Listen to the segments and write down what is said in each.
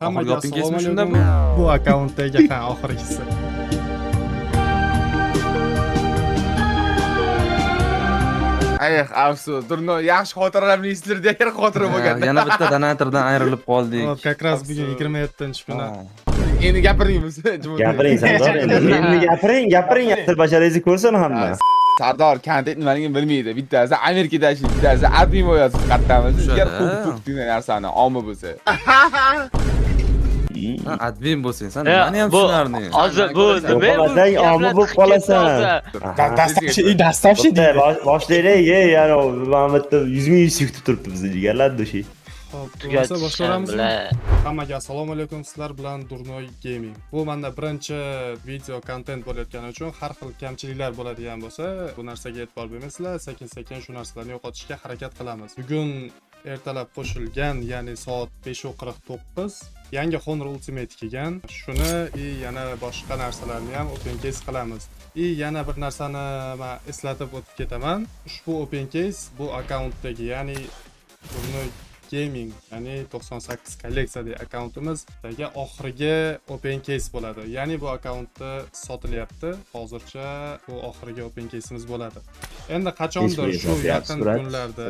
Hammaga Oxirgi assalomu opingiz shundami? alaykum. Bu akkauntdagi oxirgisi. Ayx, afsus. Durno yaxshi xotiralarni eslardi, agar xotira bo'lganda. Yana bitta donatordan ayrilib qoldik. Hop, как раз bugun 27-kuni. Endi gapiramiz. Gapiring Sardor endi gapiring til basharangizni ko'rsin hamma. Sardor kontent nimaligini bilmaydi. Bittasi Amerikada ishlaydi, bittasi admin bo'lyapti qattamiz. Sizga ko'p degan narsani omma bo'lsa. Admin bo'lsang, sen nimani ham tushunarding? Hozir bu nima? Bo'lasang omma bo'lib qolasan. Dastavshi Boshlaylik, yana mana bitta 100 ming yuz kutib turibdi bizni jigarlar dushi. Hop, bo'lsa boshlaymiz. Hammaga assalomu alaykum. Sizlar bilan Durnoy Gaming. Bu menda birinchi video kontent bo'layotgani uchun har xil kamchiliklar bo'ladigan bo'lsa, bu narsaga e'tibor bermaysizlar. Sekin-sekin shu narsalarni yo'qotishga harakat qilamiz. Bugun ertalab qo'shilgan, ya'ni soat 5:49 yangi Honor Ultimate kelgan. Shuni yana boshqa narsalarni ham open case qilamiz. Yana bir narsani men eslatib o'tib ketaman. Ushbu open case bu akkauntdagi, ya'ni Durnoy Gaming, ya'ni 98 kolleksiyadagi akkauntimizdagi oxirgi open case bo'ladi. Ya'ni bu akkauntda sotilyapti. Hozircha bu oxirgi open case'imiz bo'ladi. Endi qachondir shu yaqin kunlarda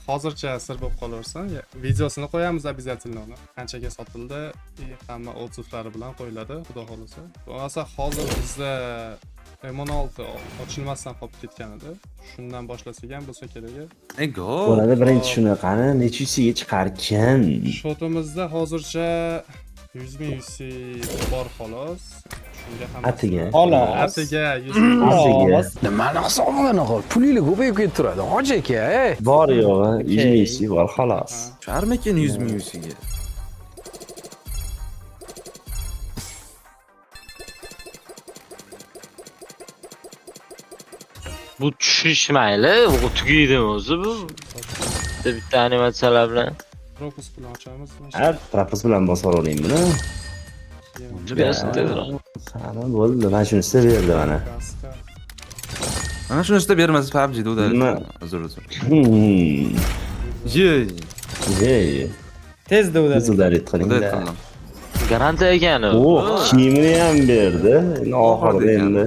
hozircha sir bo'lib qolaversin. Videosini qo'yamiz обязательно uni. Qanchaga sotildi, hamma odzivlari bilan qo'yiladi, xudo xolisa. Bo'lmasa hozir bizda M16 ochilmasdan qolib ketgan edi. Shundan boshlasak ham bo'lsa kerak. Ego. Bo'ladi birinchi shunaqani necha yuzga chiqarkan. Shotimizda hozircha 100 ming UC bor xolos. Shunga ham Atiga. Atiga 100 ming Atiga. Nimani hisobini qil? Pulingiz ko'payib ketib turadi. Hoji aka, Bor yo'g'i 100 ming UC bor xolos. Charmikin 100 ming yusiga. Bu tushish mayli, bu tugaydimi o'zi bu? Bitta animatsiyalar bilan. propus bilan ochamiz. Ha, trapez bilan bosib olayım buni. Judasin tezroq. Sana bo'ldi, mana shuni istab berdi mana. Kaska. Mana shuni istab bermasa PUBG'da o'da. Nima? Uzr. Yey. Ey, Tezda udarit qiling. Unday qildim. Garantiya ekan u. Kiyimini ham berdi. Oxirida endi.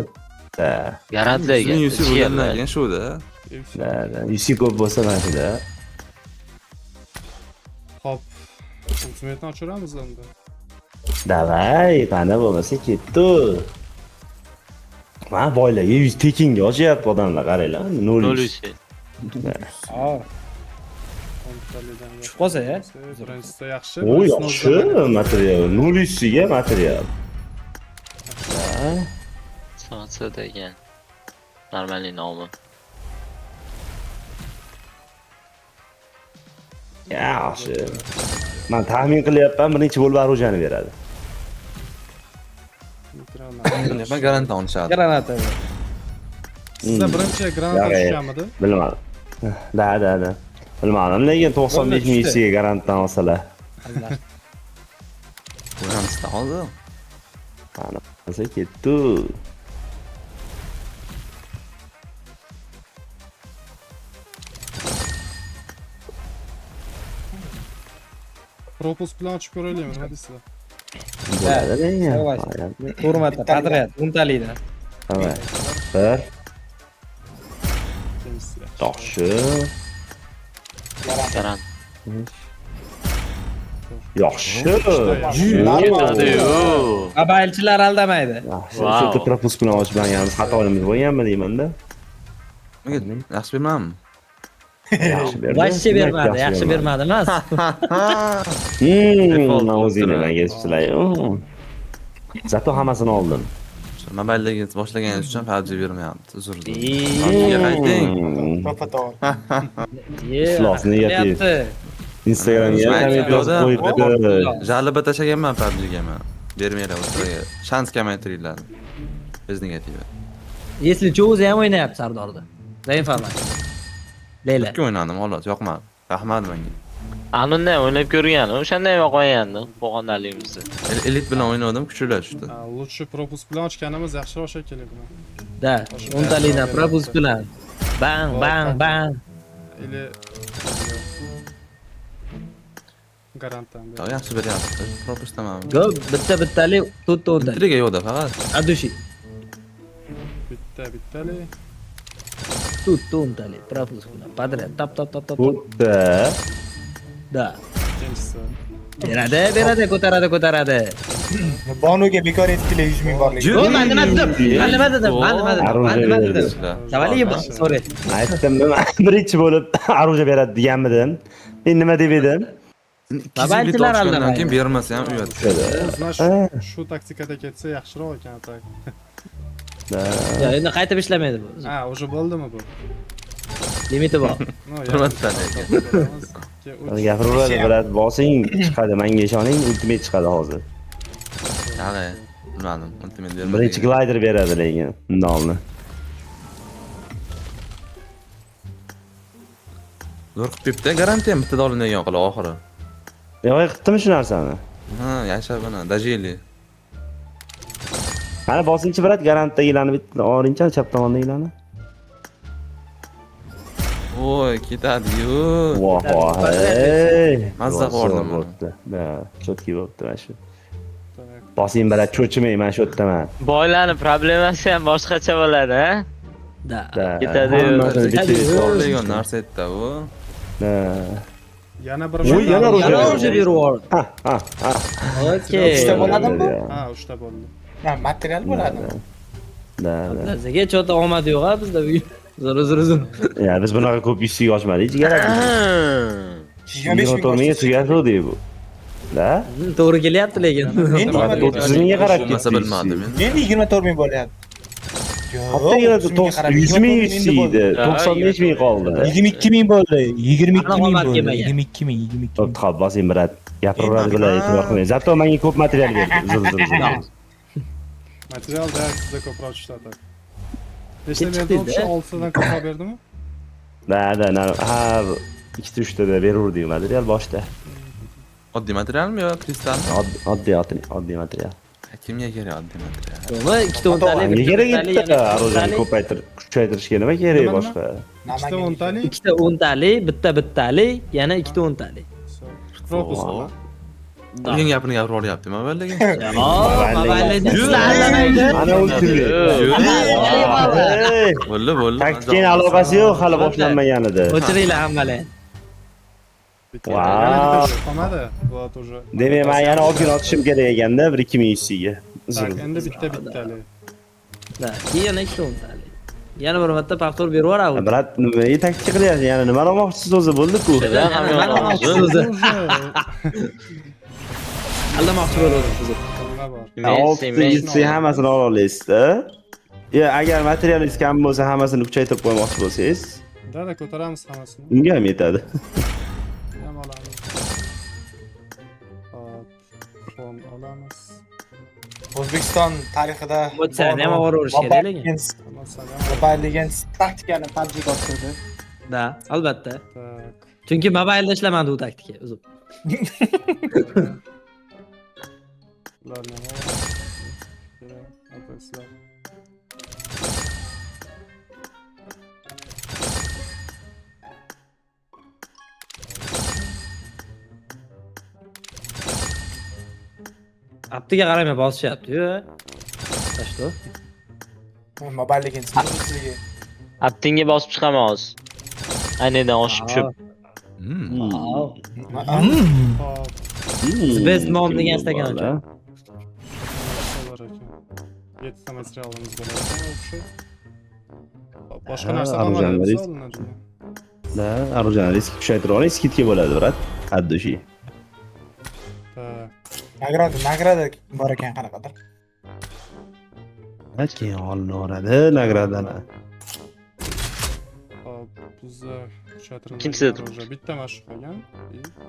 Garantiya ekan. 100 yusi bo'lgandan keyin shuda. Yusi ko'p bo'lsa mana shuda. Hop. Ultimate'ni ochiramiz endi. Davay, qana bo'lmasa ketdi. Mana boylarga 100 tekinga ochyapti odamlar, qaranglar. 0 Nolisi. Tushib qolsa-ya. Birinchisi yaxshi. O yaxshi material, 0 yusiga material. Sansa degan. Normalniy nomi. Yaxshi. Men taxmin qilyapman, bir necha bo'lib orujani beradi. Men garantiya olishadi. Granata. Sizda birinchi granata tushganmidi? Bilmadim. Da. Bilmadim, lekin 95 ming yusiga garantdan olsalar. Bu ham istahodi. Qani, bo'lsa ketdi. Propus bilan ochib ko'raylikmi, nima deysizlar? Hurmatli qadriyat, untalikda. Tamam. Bir, Ikkinchisi. yaxshi. Garant. Yaxshi. Yetadi-yu. Qabayilchilar aldamaydi. Yaxshi. Shu propus bilan ochmaganimiz xatoligimiz bo'lganmi deyman-da. Yaxshi bermanmi? Yaxshi berdi. Vashchi bermadi, yaxshi bermadi emas. Men o'zingni gezibsizlar. Zato hammasini oldim. Mobilda boshlaganingiz uchun PUBG bermayapti. Uzr. PUBGga qayting. Iflos negativ. Instagramga ham e'tiroz qo'yibdi. Jaliba tashlaganman PUBGga men. Bermaylar o'zlariga. Shans kamaytiringlar. Biz negativ. Если что, o'zi ham o'ynayapti Sardorda. Zayn Farman. Leyla. Ikki o'ynadim, xolos, yoqmadi. Rahmat menga. Anunda o'ynab ko'rgan, o'shanda ham qo'ygandi pog'onaligimizni. Elit bilan o'ynadim, kuchli tushdi. Lutchi propus bilan ochganimiz yaxshiroq shekilli buni. Da, untalikda propus bilan. Bang. Или garantdan. Ya, yaxshi beryapti. Propustamam. Go bittalik, to'rtta o'ntalik. Intriga yo'qda faqat. Adushi. Bittali. To'rtta o'ntalik. Propus bilan. Padret. Tap. Bo'pti. Da. Ikkinchisi. Beradi, ko'taradi. Bonuga bekor aytdilar 100 ming borligi. Yo'q, men nima dedim? Savali sorry. Aytdim, birinchi bo'lib aruja beradi deganmidim. Men nima deb edim? Mobilchilar Undan keyin bermasa ham uyat. O'zlar shu taktikada ketsa yaxshiroq ekan atak. Ya, endi qaytib ishlamaydi bu. Ha, o'sha bo'ldimi bu? Limiti bor. Hurmatdan Gapiraveradi, bilat bosing, chiqadi. Menga ishoning, ultimate chiqadi hozir. Ya'ni, bilmadim. Ultimate bermadi. Birinchi glider beradi lekin, nolni. Zo'r qilib ketdi, garantiya bitta dolinadigan qilib oxiri. Yo'q, qilibdimi shu narsani? Ha, yashab buni, dajeli. Mana bosinchi birat garantdagilani bitta olincha chap tomondagilani. Voy, ketadi-yu. Voh, ey. Mazza bordim. Da, chotki bo'libdi mana shu. Bosing birat cho'chimay, men shu yerdaman. Boylarni problemasi ham boshqacha bo'ladi, ha? Da. Ketadi. Zorlagan narsa aytdi u. Da. Yana bir yana Roja berib yubordi. Ha. Okey. Uchta bo'ladimi bu? Ha, 3ta bo'ldi. Ha, material bo'ladimi? Da. Bizga chota omad yo'q-a bizda bugun. Zo'r. Ya biz bunaqa ko'p yuzsiga ochmadik, jigar. 25 ming. 24 mingga tugatuvdik bu. Da? To'g'ri kelyapti lekin. Men 30 mingga qarab Bilmasa bilmadim men. Endi 24 ming bo'lyapti. Haftagina 100 ming yuzsiydi, 95 ming qoldi. 22 ming bo'ldi. 22 ming Omad bo'ldi. kelmagan. 22 ming. To'xtab bosing birat. Gapiraveradi bilan e'tibor qilmang. Zato menga ko'p material berdi. Zur. Material da sizga ko'proq ishladi. Ketdi Nechta berdi? bizda. 6 dan ko'proq berdimi? Da, har 2-3 tada berurdik material boshda. Oddiy materialmi yo kristallmi? Oddiy material. Kimga kerak oddiy material? To'g'ri, ikkita o'ntalik. Nega kerak edi? Arojani kuchaytirishga nima kerak Nima? boshqa? Ikkita 10talik. Ikkita o'ntalik, bittalik, yana ikkita o'ntalik. Propus. Lekin gapini gapirib olyapti, nima bo'ldi? Ana ultimate. Bo'ldi. Taktikaning aloqasi yo'q, hali boshlanmaganida. O'chiringlar hammalar. Yana bitta qolmadi. Bu уже. Demak, men yana olgin otishim kerak ekanda 2100 ga. Tak, endi bittalik. Da, yana ikkita o'ntalik. Yana bir marta paxtor berib yuboradi. Brat, nima taktika qilyapsiz? Yana nima olmoqchisiz o'zi bo'ldi-ku. Aldamoqchi bo'ldim sizni. Nima bor? 600 hammasini ola olasizda. Ya, agar materialingiz kam bo'lsa, hammasini kuchaytirib qo'ymoqchi bo'lsangiz, Da, ko'taramiz hammasini. unga ham yetadi. Ham olamiz. Hop, fon olamiz. O'zbekiston tarixida Motsani ham ovoraverish kerak lekin. Mobile degan taktikani PUBG o'tkazdi. Da, albatta. Tak. Chunki mobilda ishlamadi u taktika, uzr. Ular nima? Adreslar. Aptiga qaramay bosishyapti-yu. Tashto. Mobile degan smooth'ligi. Aptinga bosib chiqaman hozir. Aynidan oshib tushib. Hop. Best mom degan stakan ochadi. Bor ekan. 7 ta materialimiz bor ekan, o'xshaydi. Boshqa narsa Arujani qolmadi. Da, arujani risk kuchaytirib oling, skidga bo'ladi, brat. Addushi. Nagrada bor ekan qanaqadir. Keyin olinaveradi nagradani. Hop, bizda Ikkinchisida kuchaytirilgan bitta mashq qolgan.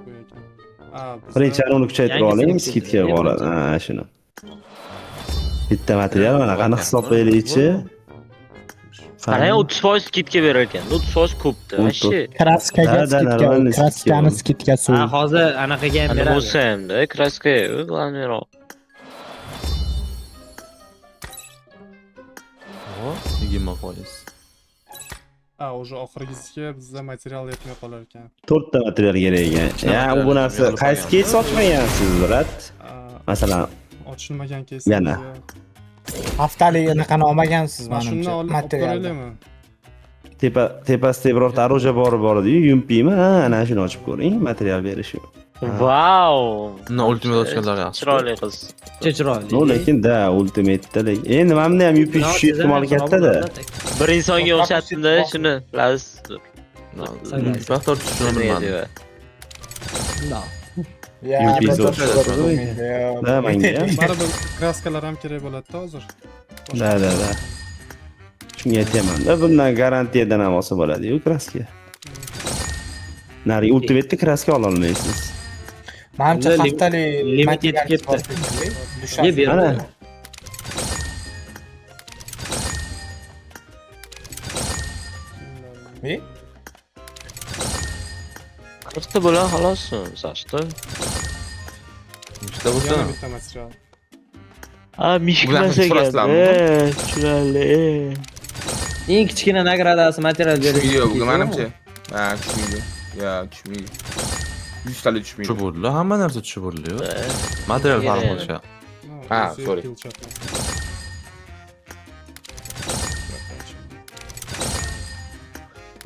Bu ekan. Birinchini uni kuchaytirib oling, skidga boradi. Ha, shuni. Bitta material mana qanaqa hisoblaylikchi? Qarang, 30% skidka berar ekan. 30% ko'pdi. Vashi. Kraskaga skidka, kraskani skidga Ha, suv. hozir anaqaga ham Ana beradi. bo'lsa ham-da, kraska, glавныйroq. 20%. O'sha oxirgisiga bizda material yetmay qolar ekan. 4 ta material kerak ekan. Ya, bu narsa qaysi kes ochmagansiz, brat? Masalan, Ochilmagan kes. Yana. Haftalik anaqani olmagansiz Mana shundan menimcha. olib Materialni. ko'raylikmi? tepasida birorta оружие boradi-yu, yumpiymi? Ha, ana shuni ochib ko'ring, material berish. Vau. Uni ultimate ochganlar yaxshi. Chiroyli qiz. Chiroyli. No, lekin da ultimate'da lekin. Endi mana ham yupish tush ehtimoli katta-da. Bir insonga o'xshatdim-da shuni. Bilasiz. Vaqt ortishini bilmadim. Ya, Yumpy bir zo'r. zo'r. Da, menga ham. Baribir kraskalar ham kerak bo'ladi-da hozir. Da. Shunga aytyapman-da, bundan garantiyadan ham olsa bo'ladi-yu kraska. Nari ultimate'da kraska ola olmaysiz. Menimcha Lim- haftalik limit yetib ketdi. Ye, berdi. Ana. Mi? Qirqta bo'la xolos. Sashti. İşte bu Yana sana. bitta material. Ha, mishkmas Ularni ekan. so'rasizlarmi? Chiroyli. Eng kichkina nagradasi material berish. Tushmaydi bu menimcha. Ha, tushmaydi. Ya, tushmaydi. 100 talik tushmaydi. Tushib bo'ldi. Hamma narsa tushib bo'ldi-yu. Material farq bo'lishi. Ha, sorry.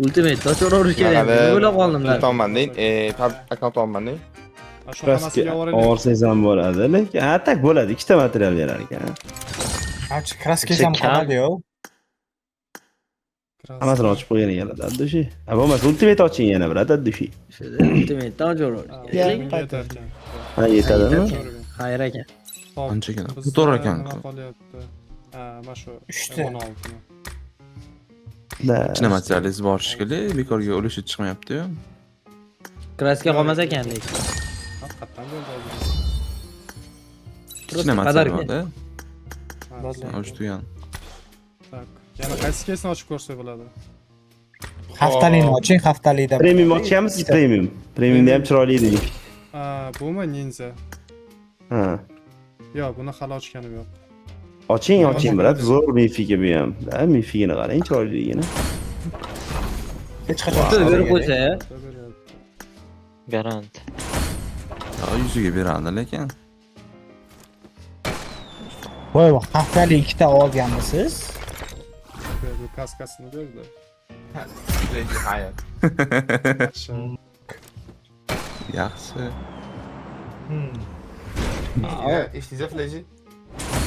Ultimate to'g'ri kerak. Nima o'ylab qoldim-da. To'g'man deyin. Akkaunt olman deyin. Shu Kraska hammasiga yuboraylik. olsangiz ham bo'ladi, lekin tak bo'ladi, ikkita material berar ekan. Menimcha kraska ham qoladi-yu. Hammasini ochib qo'ygan ekanlar, daddushi. Ha, bo'lmasa ultimate oching yana bir, daddushi. Ultimate to'g'ri. Ha, yetadimi? Xayr ekan. Anchagina. Bu to'g'ri ekan. Nima qolyapti? Ha, mana shu. Uchta. 16. Da. Ichina materialingiz bor shekilli, bekorga ulushi chiqmayapti-yu. Kraska qolmas ekan lekin. Haqiqatan bo'ldi. Ichina Qadar material ekan. borda. Ochdigan. Tak. Yana qaysi kesni ochib ko'rsak bo'ladi? Haftalikni oching, haftalikda. Premium ochyapmiz, premium. Premiumda ham chiroyli edi. Ha, bumi ninja. Ha. Yo'q, buni hali ochganim yo'q. Oching, brat, zo'r mifika bu ham. Da, mifikini qarang, chiroyliligini. Hech qachon Bitta berib qo'ysa, Garant. Ya yuziga beradi lekin. voy, haftalik ikkita olganmisiz? Bu kaskasini berdi. Hayır. Yaxshi. Yaxshi. İşinize flash'i.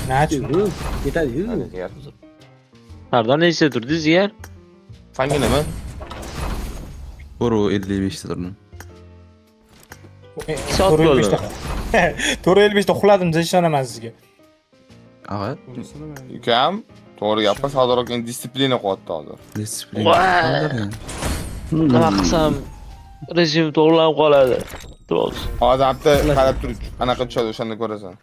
Nachi? ketadi-yu. Pardon, nechta turdingiz yer? Fangi nima? Buru 55 ta turdim. Soat bo'ldi. 4.55 da uxladim, deb ishonaman sizga. Ag'a, Bunisini men Ukam, to'g'ri gapga Sardor aka disiplina qilyapti hozir. disiplin. Voy. Nima qilsam rejim to'g'rilanib qoladi. To'g'ri. Odamni qarab turib, anaqa tushadi, o'shanda ko'rasan.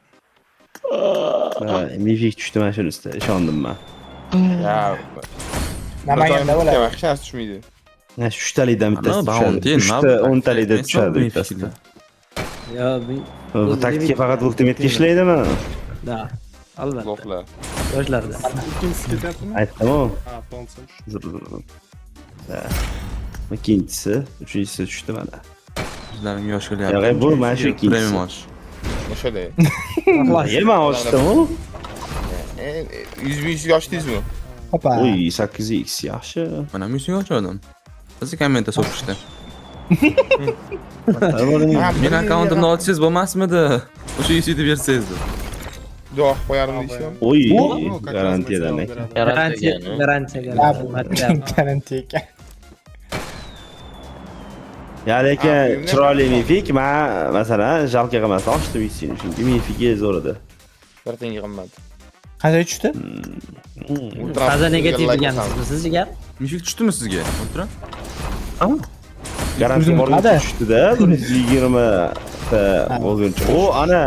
Mifik tushdi mana shuni ustiga, ishondim men. Ya. Namanganda bo'ladi. Yaxshi narsa tushmaydi. Mana shu 3 talikdan bittasi Ana, tushadi. bounty, 3 ta 10 talikda tushadi Hisob bittasida. Yo, Bu taktika faqat ultimate'ga ishlaydimi? da. Albatta. Lo'qlar. Yoshlarda. ikkinchisi ketyaptimi? Aytdim-ku. Ha, Thompson. Da. Ikkinchisi, uchinchisi tushdi mana. Bizlarning yosh kelyapti. Yo'q, bu mana shu ikkinchisi. Premium och. O'shada. Nima ochdim-ku? 100 yoshdingizmi? Hopa. Uy, 8x yaxshi. Mana musiga ochdim. Siz kommentda so'rashdi. Men akkauntimni ochsangiz bo'lmasmidi? O'sha yusitni bersangiz. Duo qo'yarim deyishim. Uy, Bu garantiyadan kakas ekan. Garantiya, material. Garantiya ekan. Ya lekin chiroyli mifik, men masalan, jalqa qilmasdan ochdim yusini, chunki mifiki zo'r edi. Bir tenga qimmat. Qancha tushdi? Toza negativ degansizmi siz jigar? Mishik tushdimi sizga? O'tira. Garantiya bor Qada? tushdi-da, 120 ta bo'lguncha. O, ana.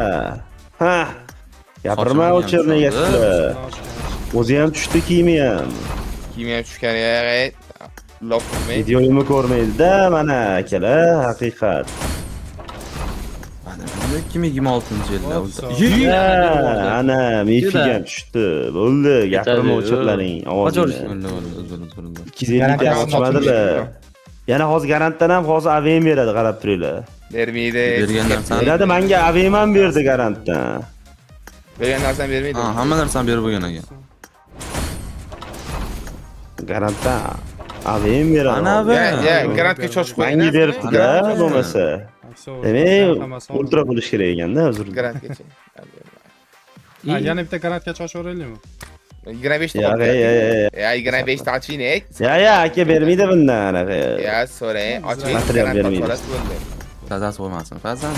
Ha. Gapirma o'chirmaga chiqdi. O'zi ham tushdi, kiyimi ham. Kimya tushgan ya, lof qilmay. Videoyimni ko'rmaydi-da, mana akalar, haqiqat. Mana 2026-yilda. Ana, mefiga tushdi. Bo'ldi, gapirma o'chirlaring. Bo'ldi. 250 ta ochmadilar. Yana hozir garantdan ham hozir AVM beradi, qarab turinglar. Bermaydi. Bergan narsani. Beradi, menga AVM ham berdi garantdan. Bergan narsani bermaydi. Ha, hamma narsani berib bo'lgan ekan. Garantdan AVM beradi. Ana bu. Ya, garantga cho'chib qo'ying. Menga beribdi-da, bo'lmasa. Demak, ultra bo'lish kerak ekanda, hozir. Garantgacha. Yana bitta garantga cho'shaveraylikmi? 25 ta. Ya, Ya, 25 ta ochining. ya, aka bermaydi bundan. Ya, so'rang. Oching. Material bermaydi. Bo'ldi. Tazasi bo'lmasin. Fazan.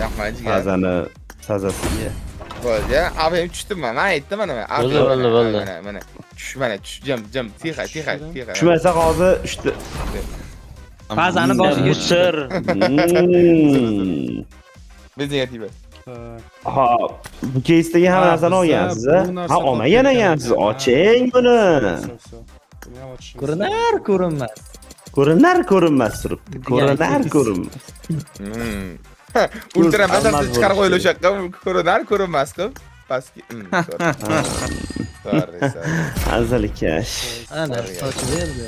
Yo'qmajiga. Fazani sazasiga. Bo'ldi. AVM tushdim men. Men aytdim mana. Bo'ldi. Mana. Tush mana, tush. Jim. Tixa. Tushmasa hozir uchdi. Fazani boshiga Musir. Bizga tiba. Ha, bu keysdagi hamma narsani olgansiz, ha? Olmagan ekansiz. Oching buni. ko'rinar-ko'rinmas. Ko'rinar-ko'rinmas turibdi. Ko'rinar-ko'rinmas. Ultra masasini chiqarib qo'yil o'sha yoqqa. Ko'rinar-ko'rinmas qilib. Pastki. Sorry. Azalikash. Ana, sochib berdi.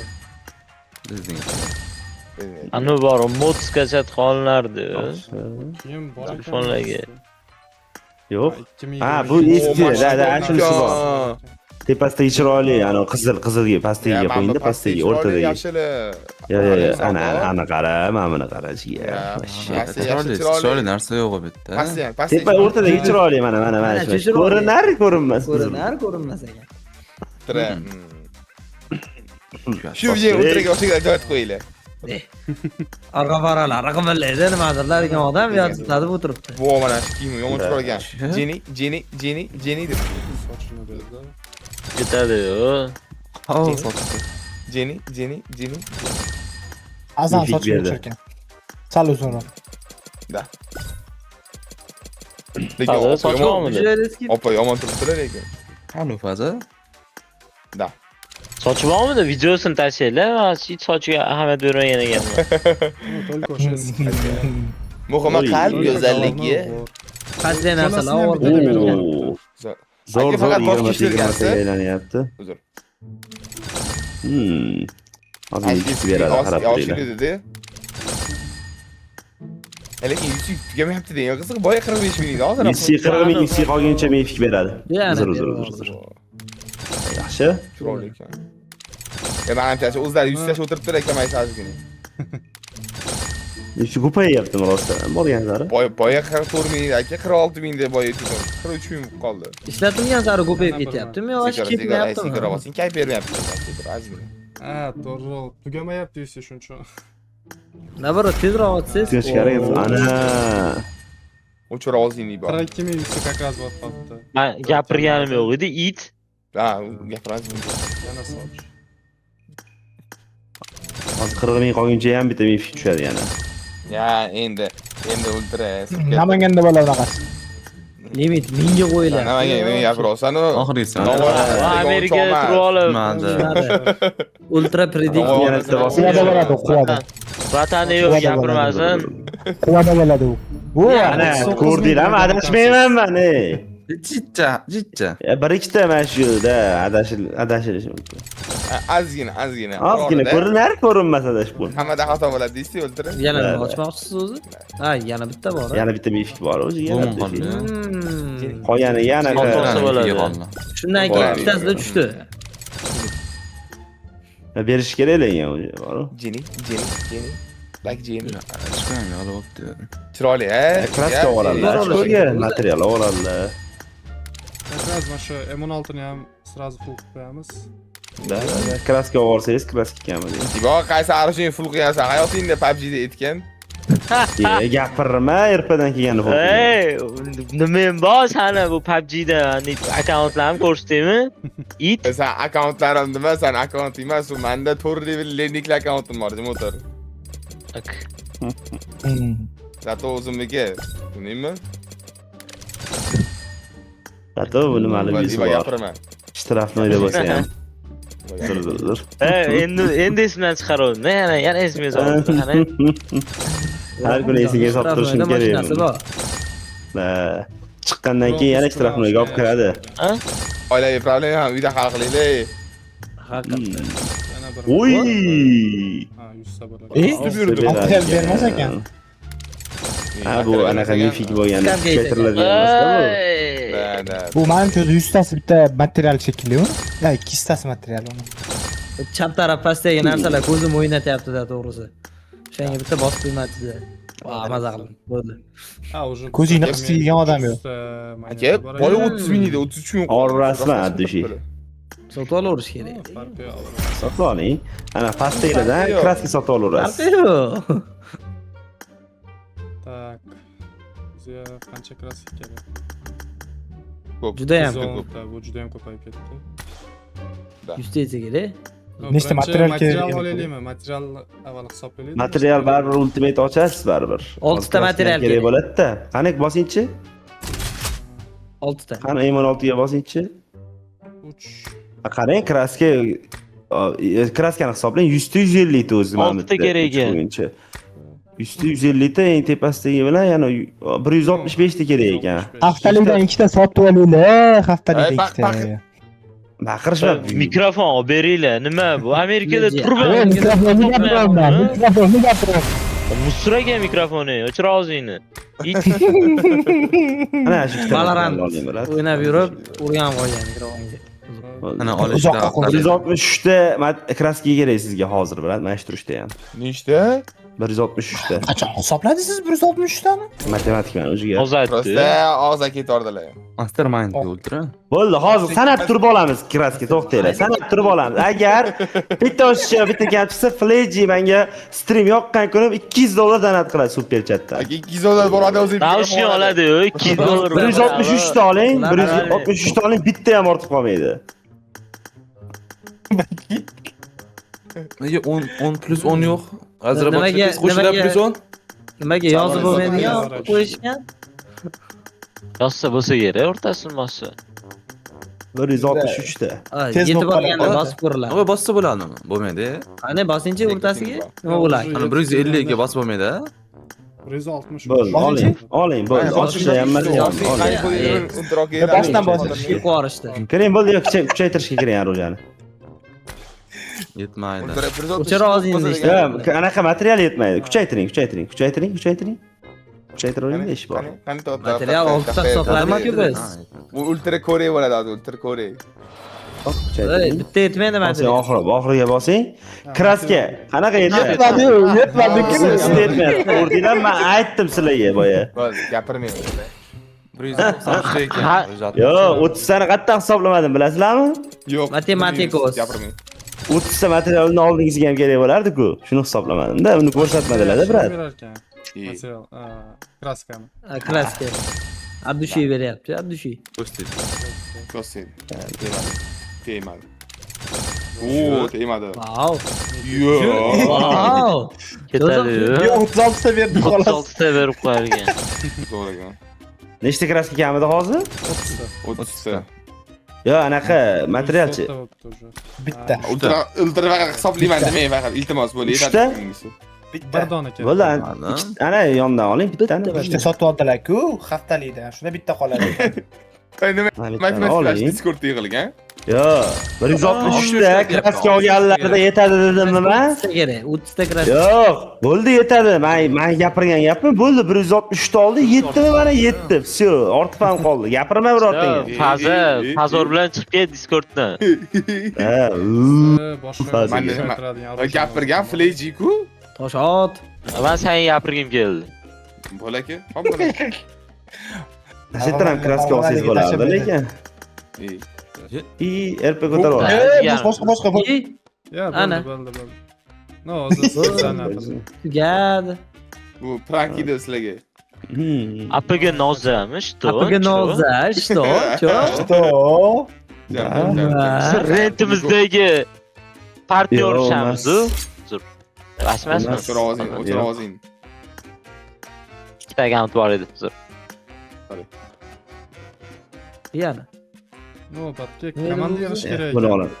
Anu bor, modskacha qolinardi. Keyin bor ekan. Telefonlarga. Yo'q. Ha, bu eski, da, shunisi bor. Tepasidagi chiroyli, ana qizilga pastiga qo'ying-da, pastiga o'rtadagi. Yaxshili. Yo, ana qara, mana buni qarachiga. Chiroyli narsa yo'q bu yerda. Tepa o'rtadagi chiroyli mana shu. Ko'rinar-ko'rinmas. Ko'rinar-ko'rinmas ekan. Shu yerga o'tirga o'xshagan joy qo'yinglar. Arg'avaralar, raqamlarida nimadirlar degan odam yozib o'tiribdi. Bu mana shu kiyimi yomon chiqargan. Jeni deb. Sochini berdi. Ketadi-yu. Jeni. Azan sochib ekan. Sal uzunroq. Da. Hozir sochmoqmidi? Opa yomon turibdi lekin. Qani faza? Da. Sochmoqmidi? Videosini tashlaylar. Hech sochiga ahamiyat bermagan ekanman. Только o'sha Muhimi qalb go'zalligi. Qanday narsalar olib Zo'r faqat bosh 20 kechirgansiz. aylanyapti. Uzr. Hozir ikki beradi, qarab turinglar. dedi. Lekin yusuf tugamayapti degan qiziq. Boya 45 ming edi. Hozir 140 ming qolguncha mefik beradi. Uzr. Yaxshi. chiroyli ekan. Menimcha o'zlari 100 tash o'tiribdilar ekan maysazgina. Shu ko'payyaptimi rostdan? Borgan sari. Boya 44 ming aka 46 ming deb boya aytdim. 43 ming qoldi. ishlatilgan sari ko'payib ketyaptimi yo ketmayaptimi? Sen kayf bermayapti. Ozgina. Ha, to'g'ri. Tugamayapti esa shuning uchun. Nabarot tezroq otsangiz. Tez kerak. Ana. O'chira olsang bor. 42 ming как раз bor qolibdi. Men gapirganim yo'q edi, it. Ha, gapiramiz. Yana soch. Hozir 40 ming qolguncha ham bitta mefik tushadi yana. Ya, endi o'ltira. Namanganda bo'la bunaqasi. Limit mingga qo'yiladi. Nimaga gapirasan? Oxirgisi. Amerikaga turib olib. Ultra predict Yana bitta bosib. Quvada bo'ladi, quvada. Vatani yo'q gapirmasin. Quvada bo'ladi u. Bu Ana, ko'rdinglarmi? Adashmayman men. Jitcha. Bir ikkita mana shuda adashilish mumkin. Ozgina. Ozgina ko'rinar-ko'rinmas adash bu. Hammada xato bo'ladi deysiz, o'ltira. yana nima ochmoqchisiz o'zi? Ha, yana bitta bor. Yana bitta mefik bor o'zi. Yana bitta. Hmm. Qolgani yana Shundan keyin ikkitasida tushdi. berish kerak lekin boru. Jeni. Like Jeni. Chiqam olib o'tdi. Chiroyli, Kraska oladilar. Ko'rgan material oladilar. Как раз mana shu M16 ni ham сразу full qilib qo'yamiz. Da, kraska olsangiz kraska kamidi. Ibo qaysi arishing full qilgansan? Hayotingda PUBG da aytgan. Gapirma, erpadan kelganini bo'ldi. Ey, men bor sana bu PUBG'da akkauntlarni ko'rsataymi? It. Sen akkauntlarim nima? Sen akkaunt emas, u menda 4 level lendikli akkauntim bor, jim o'tir. Zato o'zimniki. Bilmaymi? Zato buni ma'lumoti bor. Gapirma. Shtrafnoyda bo'lsa ham. Dur. Endi esimdan chiqardim. Yana esimga soldim. Har kuni esiga solib turishim kerak. Chiqqandan keyin yana shtrafnoga olib kiradi. Oilaviy problema ham uyda hal qilaylik. Yana bir. Oy! Ha, 100 ta bo'ladi. Material bermas ekan. Ha, bu anaqa mifik bo'lgan. Skamga Keltiriladigan emas-da bu. Bu menimcha 100 tasi bitta material shekilli-ku. Ya 200 tasi material uni. Chap taraf pastdagi narsalar ko'zim o'ynatyapti-da, to'g'risi. O'shanga bitta bosib qo'ymadida. Maza qildim. Bo'ldi. Ha, уже. Ko'zingni qisib yegan odam yo'q. Aka, bola 30 ming edi, 33 ming. Or rasman addushi. Sotib olaverish kerak. Farqi yo'q. Sotib oling. Ana pastdagilardan kraska sotib olaverasiz. Farqi Tak. Bizga qancha kraska kerak? Judayam ko'p. Zonda, bu juda ham ko'payib ketdi. 100 ta yetsa kerak. Nechta material kerak? Material olaylikmi? Material avval hisoblaylik. Material baribir ultimate ochasiz baribir. 6 ta material kerak kerak. bo'ladi-da. Qani bosingchi? 6 ta. Qani M16 ga bosingchi? 3. Qarang, kraskani hisoblang 100 ta 150 ta o'zi mana. 6 ta kerak ekan. 100 ta 150 ta eng tepasidagi bilan yana 165 ta kerak ekan. Haftalikdan 2 ta sotib olaylik, haftalikdan 2 ta. Baqirishma. Mikrofon olib beringlar. Nima bu? Amerikada turgan. Mikrofonni gapiryapman, mikrofonni gapiryapman. Musraga mikrofoni, o'chir og'zingni. Ana shu ikkita Valorant oling, bilat. o'ynab yurib, urgan qo'ygan mikrofonga. Ana olish. Uzoqqa qo'ying. 163 ta kraska kerak sizga hozir, bilat. Mana shu turishda ham. Nechta? 163 ta. Qachon hisobladingiz 163 tani? Matematikani o'ziga. Hozatdi. Prosta og'zak ketordilar. Mastermind o'ltirib. Bo'ldi, hozir sanab turib olamiz kraska, to'xtanglar. Sanab turib olamiz. Agar bitta o'sha bitta gap chiqsa, Fleji menga stream yoqqan kunim $200 donat qiladi super chatdan. Aka $200 boradi o'zingiz. Naushni oladi-yu, $200. 163 ta oling, 163 ta oling, bitta ham ortib qolmaydi. Nega 10 plus 10 yo'q? Nimaga- Qo'shilib nimaga- plus 10. Nimaga yozib bo'lmaydigan qo'yishgan? Yozsa bo'lsa kerak, o'rtasini bossa. 163 ta. Tez Yetib bo'lib borganda qoladi. bosib ko'riladi. Nima bossa bo'ladimi? Bo'lmaydi. Qani bosingchi o'rtasiga? Nima bo'ladi? Ana 150 ga bosib bo'lmaydi. 160. Bo'ldi, oling, bo'ldi. Ochishda ham emas, oling. Boshdan bosib. Yuqib yuborishdi. Kiring, bo'ldi, kuchaytirishga kiring Arujani. Yetmaydi. O'chir og'zingizni Yo'q, anaqa material yetmaydi. Kuchaytiring. Kuchaytiravering, ish bor. Material 6 ta hisoblanadiku biz. Bu ultra Koreya bo'ladi, hozir ultra Koreya. Ey, bitta yetmaydi Bosing, material. oxiriga bosing. Kraska, qanaqa yetmaydi? Yetmadi. Yetmaydi. Ko'rdinglar, men aytdim sizlarga boya. Bo'ldi, gapirmang. 193 ekan. Yo'q, 30 tani qattiq hisoblamadim, bilasizlarmi? Yo'q. Matematikos. Gapirmang. 30 ta materialni oldingizga ham kerak bo'lardi-ku. Shuni hisoblamadim-da, uni ko'rsatmadilar-da, brat. Material, kraskami. Kraska. Abdushiy beryapti, Abdushiy. Ko'rsatdi. Ko'rsaydi. Tegmadi. Oo, tegmadi. Vau. Yo'q. Vau. Ketadi-yu. Yo 36 ta berdi xolos. 36 ta berib qo'yargan. To'g'ri ekan. Nechta kraska kamida hozir? 30 ta. Yo, anaqa materialchi. Bitta. Ultra faqat hisoblayman demang faqat iltimos bo'ling. Uchta? Bir dona kerak. Bo'ldi, ana yondan oling bittani. Bitta sotib oldilar-ku, haftalikdan. Shunda bitta qoladi. Nima? Matematika oling. Discord yig'ilgan. Yo, 163 ta kraska olganlarda yetadi dedim nima? 30 ta kerak, 30 ta kraska. Yo'q, bo'ldi yetadi. Men gapirgan gapim bo'ldi. 163 ta oldi, yetdimi mana yetdi. Всё, ortib ham qoldi. Gapirma birortanga. Fazor bilan chiqib ket Discorddan. Ha, Boshqa Gapirgan Fleji-ku. Toshot. Men seni gapirgim keldi. Bo'laka. Hop bo'laka. Nashetdan ham kraska olsangiz bo'lardi, lekin. RP ko'tarib. Boshqa. Ya, Ana. bo'ldi. No, hozir Tugadi. Bu prank edi sizlarga. Apaga nozamish, to. Apaga noza, что? Что? Rentimizdagi partnyorshamiz. Zur. Rasmasmi? O'chir ovozing. Ikkita gam bor edi. Zur. Yana. Navbatga komanda yig'ish kerak. Buni olaman.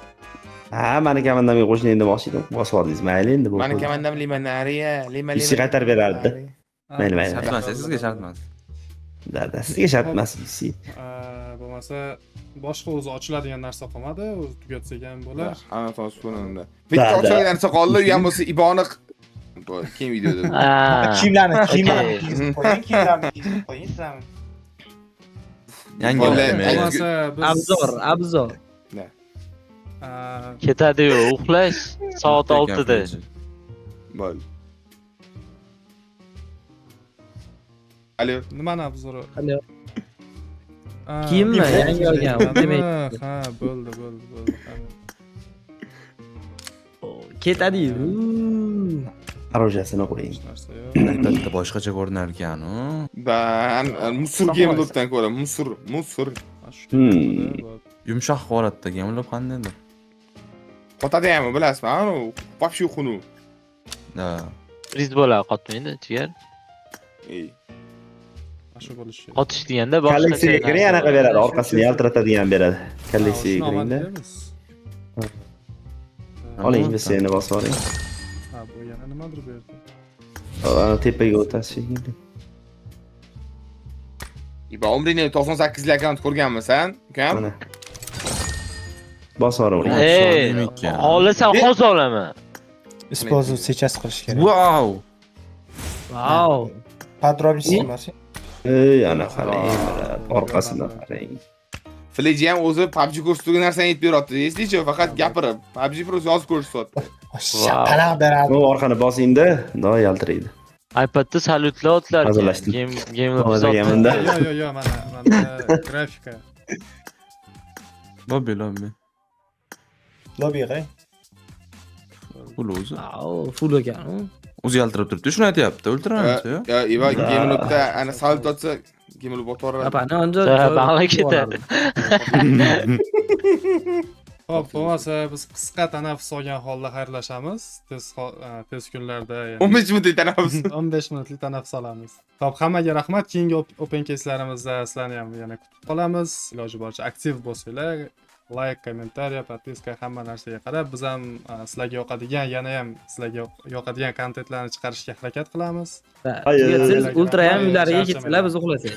Ha, meni komandamga qo'shing demoqchi edim. Bosib oldingiz, mayli endi bu. Mani komandam limonariya, Isi qaytarib berardi. Mayli. Shart emas, sizga shart emas. Da sizga shart emas PC. Bo'lmasa boshqa o'zi ochiladigan narsa qolmadi, o'zi tugatsak ham bo'lar. Ana to'sqinimda. Bitta ochilgan narsa qoldi, u ham bo'lsa iboni keyin videoda. Kiyimlarni okey. kiyizib qo'ying, kiyimlarni kiyizib qo'ying sizlarni. Yangi Vallahi, Bo'lmasa biz Abzor. Ketadi-yu, uxlash soat 6da. Bo'l. Alo. nimani obzori? Alo. Kiyimmi? Yangi olgan, demak. Ha, bo'ldi. Ketadi-yu. Arojasini qo'ying. Hech narsa yo'q. iPadda boshqacha ko'rinar ekan-u. Ben musur gameloop'dan ko'ra, musur. Yumshoq holatda gameloop qandaydir? Qotadimi, bilasizmi? Ana, вообще xunu. Da. Riz bola qotmaydi, jigar. Ey. Shu bo'lishi kerak. Qotish deganda boshqa. Kolleksiyaga kiring, anaqa beradi, orqasini yaltiratadigan beradi. Kolleksiyaga kiringda. Oling, seni bosib oling. Ha, bu yana nimadir bu yerda? Ana tepaga o'tasiz shekilli. Iba umringni 98 li akkaunt ko'rganmisan? Ukam? Mana. Bosib oling. Xohlasan hozir olaman. Использовать сейчас qilish kerak. Wow! Vau. Подробности borchi? Ey, ana qarang, orqasini qarang. Fleji ham o'zi PUBG ko'rsatgan narsani aytib beryapti. Eslichi, faqat gapirib. PUBG Pro yozib ko'rsatyapti. Shapalaq beradi. Bu orqani bosingda, do yaltiraydi. iPadda salutlar otlar. Hazırlaştım. Game Hozirgamanda. Yo'q, mana grafika. Lobby. Lobby qarang. Pul o'zi. Vau, full ekan. O'zi yaltirab turibdi. Shuni aytyapti. O'ltiramizmi? Ya, Iba gameloop'da ana salut otsa, gameloop o'tib Apa, ne anca Bana ketadi. Xo'p, bo'lmasa biz qisqa tanaffus olgan holda xayrlashamiz. Tez kunlarda 15 minutlik tanaffus. 15 minutlik tanaffus olamiz. Xo'p, hammaga rahmat. Keyingi open case'larimizda sizlarni ham yana kutib qolamiz. Iloji boricha aktiv bo'lsanglar, like, kommentariya, podpiska hamma narsaga qarab biz ham sizlarga yoqadigan, yana ham sizlarga yoqadigan kontentlarni chiqarishga harakat qilamiz. Ultra ham uylariga ketsalar biz uxlasak.